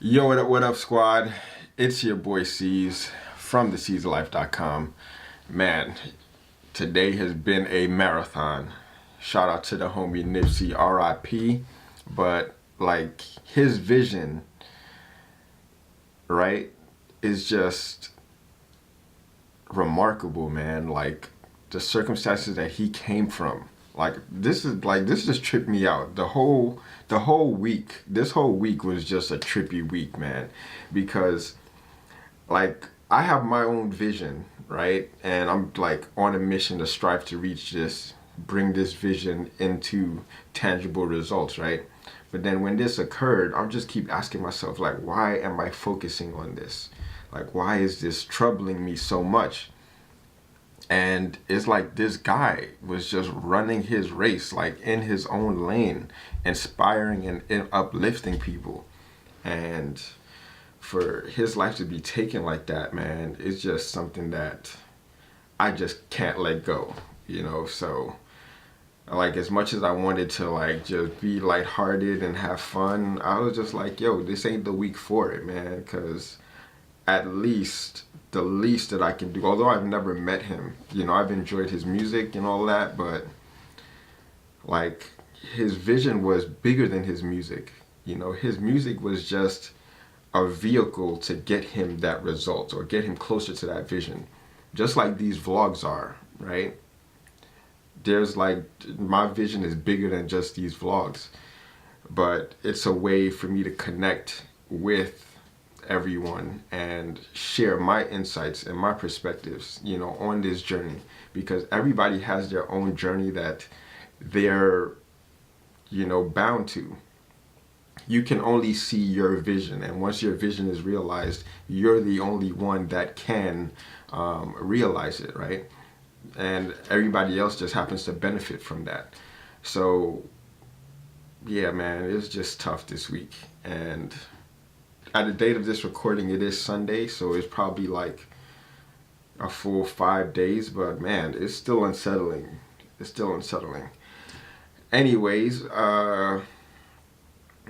Yo, what up, squad? It's your boy C's from theclife.com. Man, today has been a marathon. Shout out to the homie Nipsey, RIP. But, like, his vision, right, is just remarkable, man. Like, the circumstances that he came from. This just tripped me out. This whole week was just a trippy week, man. Because like I have my own vision, right? And I'm like on a mission to strive to reach this, bring this vision into tangible results, right? But then when this occurred, I just keep asking myself, like, why am I focusing on this? Like, why is this troubling me so much? And it's like this guy was just running his race, like in his own lane, inspiring and uplifting people. And for his life to be taken like that, man, it's just something that I just can't let go, So, like, as much as I wanted to, like, just be lighthearted and have fun, I was just like, yo, this ain't the week for it, man, because at least the least that I can do, although I've never met him, I've enjoyed his music and all that, but like his vision was bigger than his music. His music was just a vehicle to get him that result or get him closer to that vision. Just like these vlogs are, right? There's like, my vision is bigger than just these vlogs, but it's a way for me to connect with everyone and share my insights and my perspectives, on this journey, because everybody has their own journey that they're, bound to. You can only see your vision, and once your vision is realized, you're the only one that can realize it, right? And everybody else just happens to benefit from that. So yeah, man, it's just tough this week. And at the date of this recording, it is Sunday, so it's probably like a full 5 days, but man, it's still unsettling. It's still unsettling. Anyways,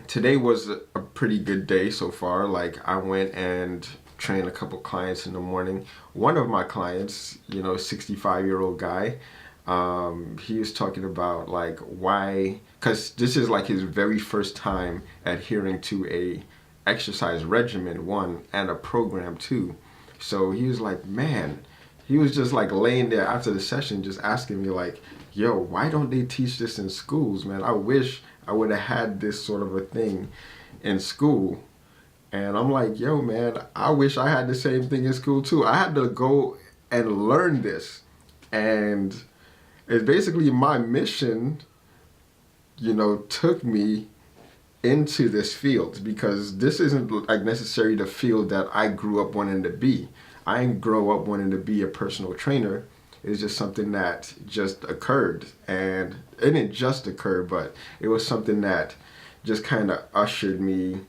today was a pretty good day so far. Like, I went and trained a couple clients in the morning. One of my clients, 65-year-old guy, he was talking about like why, because this is like his very first time adhering to a exercise regimen, one, and a program, two. So he was like, man, he was just like laying there after the session just asking me like, yo, why don't they teach this in schools, man? I wish I would have had this sort of a thing in school. And I'm like, yo, man, I wish I had the same thing in school too. I had to go and learn this. And it's basically my mission, took me into this field, because this isn't like necessarily the field that I grew up wanting to be. I didn't grow up wanting to be a personal trainer. It's just something that just occurred, and it didn't just occur, but it was something that just kind of ushered me,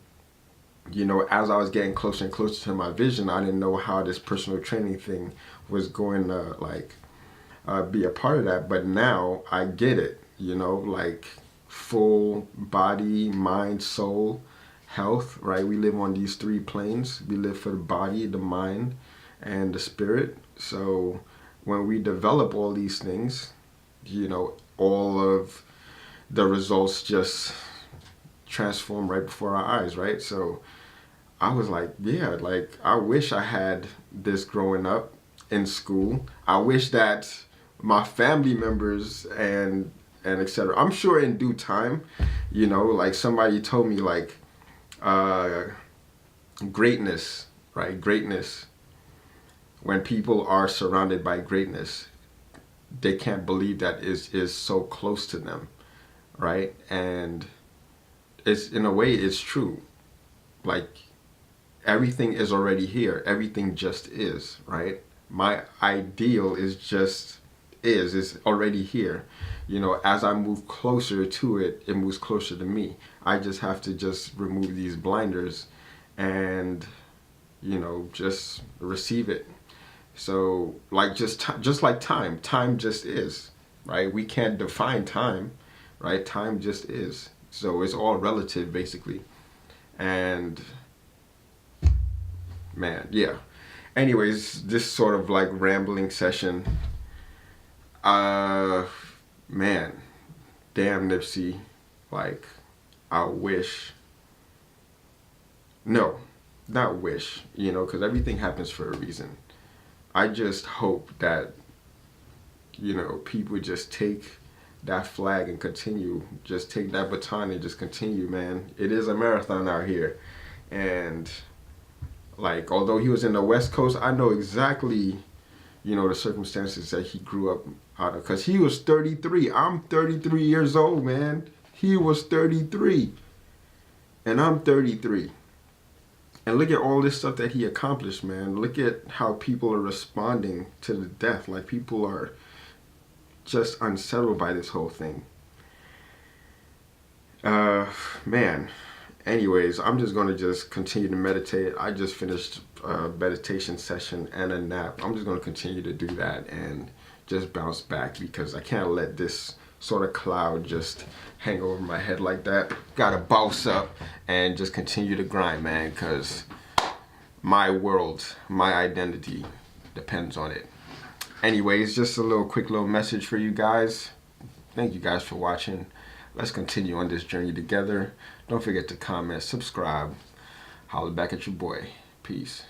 as I was getting closer and closer to my vision. I didn't know how this personal training thing was going to like be a part of that, but now I get it, like full body, mind, soul, health, right? We live on these three planes. We live for the body, the mind, and the spirit. So when we develop all these things, all of the results just transform right before our eyes, right? So I was like, yeah, like I wish I had this growing up in school. I wish that my family members and etc. I'm sure in due time, like somebody told me like greatness, right? Greatness. When people are surrounded by greatness, they can't believe that is so close to them, right? And it's, in a way, it's true. Like, everything is already here. Everything just is, right? My ideal is already here. As I move closer to it, it moves closer to me. I just have to just remove these blinders and, just receive it. So, like, just like time just is, right? We can't define time, right? Time just is. So it's all relative, basically. And man, yeah. Anyways, this sort of like rambling session. Uh, man, damn Nipsey. Like, I wish. No, not wish, you know, because everything happens for a reason. I just hope that, you know, people just take that flag and continue. Just take that baton and just continue, man. It is a marathon out here. And, like, although he was in the West Coast, I know exactly, you know, the circumstances that he grew up out of. Because he was 33. I'm 33 years old, man. He was 33. And I'm 33. And look at all this stuff that he accomplished, man. Look at how people are responding to the death. Like, people are just unsettled by this whole thing. Man. Anyways, I'm just going to just continue to meditate. I just finished a meditation session and a nap. I'm just going to continue to do that and just bounce back because I can't let this sort of cloud just hang over my head like that. Gotta bounce up and just continue to grind, man, because my world, my identity depends on it. Anyways, just a quick little message for you guys. Thank you guys for watching. Let's continue on this journey together. Don't forget to comment, subscribe, holler back at your boy. Peace.